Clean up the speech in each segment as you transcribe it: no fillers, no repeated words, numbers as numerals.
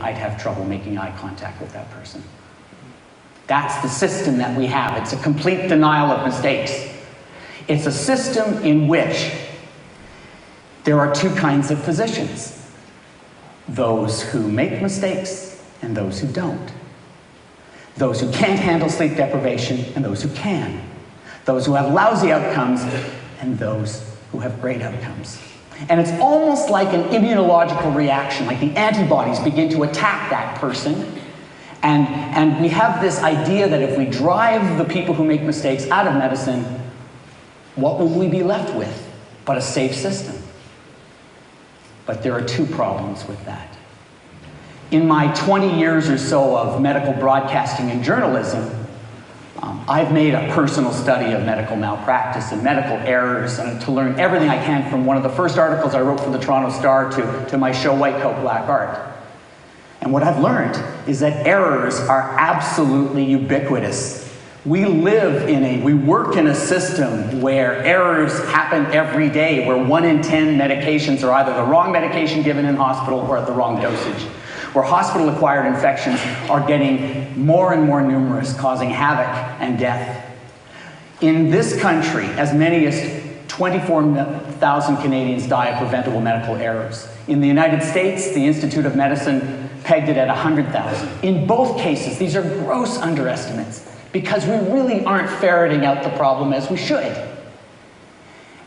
I'd have trouble making eye contact with that person. That's the system that we have. It's a complete denial of mistakes. It's a system in which there are two kinds of physicians: those who make mistakes and those who don't. Those who can't handle sleep deprivation and those who can. Those who have lousy outcomes and those who have great outcomes. And it's almost like an immunological reaction, like the antibodies begin to attack that person. And we have this idea that if we drive the people who make mistakes out of medicine, what will we be left with but a safe system? But there are two problems with that. In my 20 years or so of medical broadcasting and journalism, I've made a personal study of medical malpractice and medical errors, and to learn everything I can from one of the first articles I wrote for the Toronto Star to my show White Coat, Black Art. And what I've learned is that errors are absolutely ubiquitous. We work in a system where errors happen every day, where 1 in 10 medications are either the wrong medication given in hospital or at the wrong dosage, where hospital-acquired infections are getting more and more numerous, causing havoc and death. In this country, as many as 24,000 Canadians die of preventable medical errors. In the United States, the Institute of Medicine pegged it at 100,000. In both cases, these are gross underestimates, because we really aren't ferreting out the problem as we should.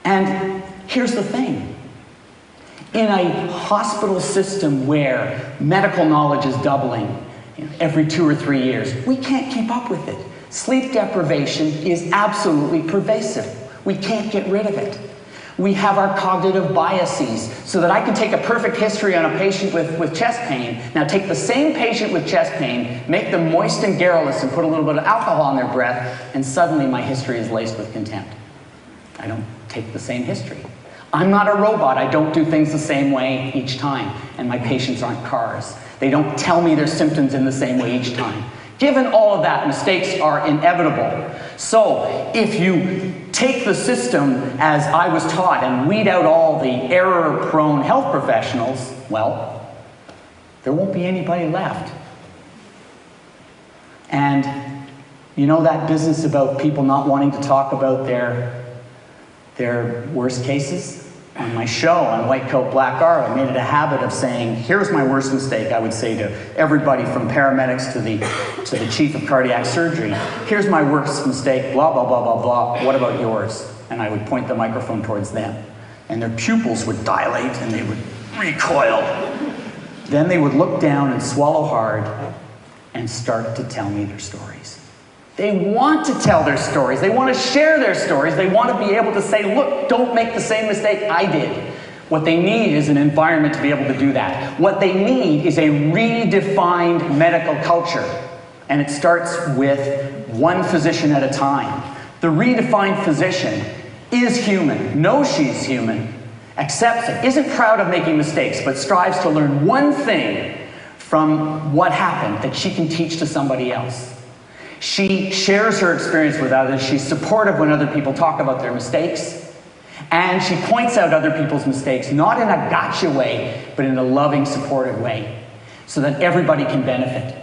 And here's the thing. In a hospital system where medical knowledge is doubling every 2 or 3 years, we can't keep up with it. Sleep deprivation is absolutely pervasive. We can't get rid of it. We have our cognitive biases, so that I can take a perfect history on a patient with chest pain, now take the same patient with chest pain, make them moist and garrulous and put a little bit of alcohol in their breath, and suddenly my history is laced with contempt. I don't take the same history. I'm not a robot. I don't do things the same way each time. And my patients aren't cars. They don't tell me their symptoms in the same way each time. Given all of that, mistakes are inevitable. So if you take the system as I was taught and weed out all the error-prone health professionals, well, there won't be anybody left. And you know that business about people not wanting to talk about their worst cases? On my show, on White Coat, Black Art, I made it a habit of saying, here's my worst mistake, I would say to everybody from paramedics to the chief of cardiac surgery. Here's my worst mistake, blah, blah, blah, blah, blah. What about yours? And I would point the microphone towards them. And their pupils would dilate and they would recoil. Then they would look down and swallow hard and start to tell me their stories. They want to tell their stories. They want to share their stories. They want to be able to say, look, don't make the same mistake I did. What they need is an environment to be able to do that. What they need is a redefined medical culture. And it starts with one physician at a time. The redefined physician is human, knows she's human, accepts it, isn't proud of making mistakes, but strives to learn one thing from what happened that she can teach to somebody else. She shares her experience with others. She's supportive when other people talk about their mistakes. And she points out other people's mistakes, not in a gotcha way, but in a loving, supportive way, so that everybody can benefit.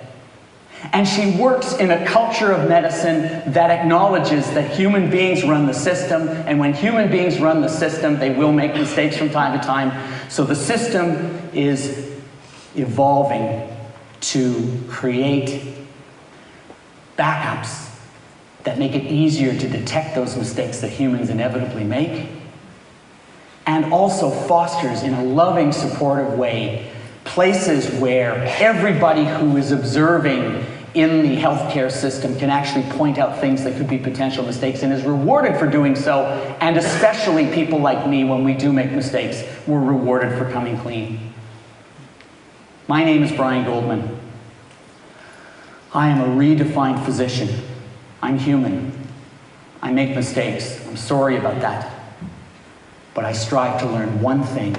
And she works in a culture of medicine that acknowledges that human beings run the system, and when human beings run the system, they will make mistakes from time to time. So the system is evolving to create backups that make it easier to detect those mistakes that humans inevitably make, and also fosters in a loving, supportive way places where everybody who is observing in the healthcare system can actually point out things that could be potential mistakes and is rewarded for doing so, and especially people like me, when we do make mistakes, we're rewarded for coming clean. My name is Brian Goldman. I am a redefined physician. I'm human. I make mistakes. I'm sorry about that. But I strive to learn one thing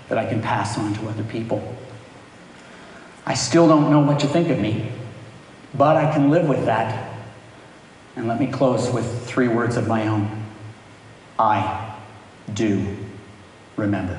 that I can pass on to other people. I still don't know what you think of me, but I can live with that. And let me close with 3 words of my own. I do remember.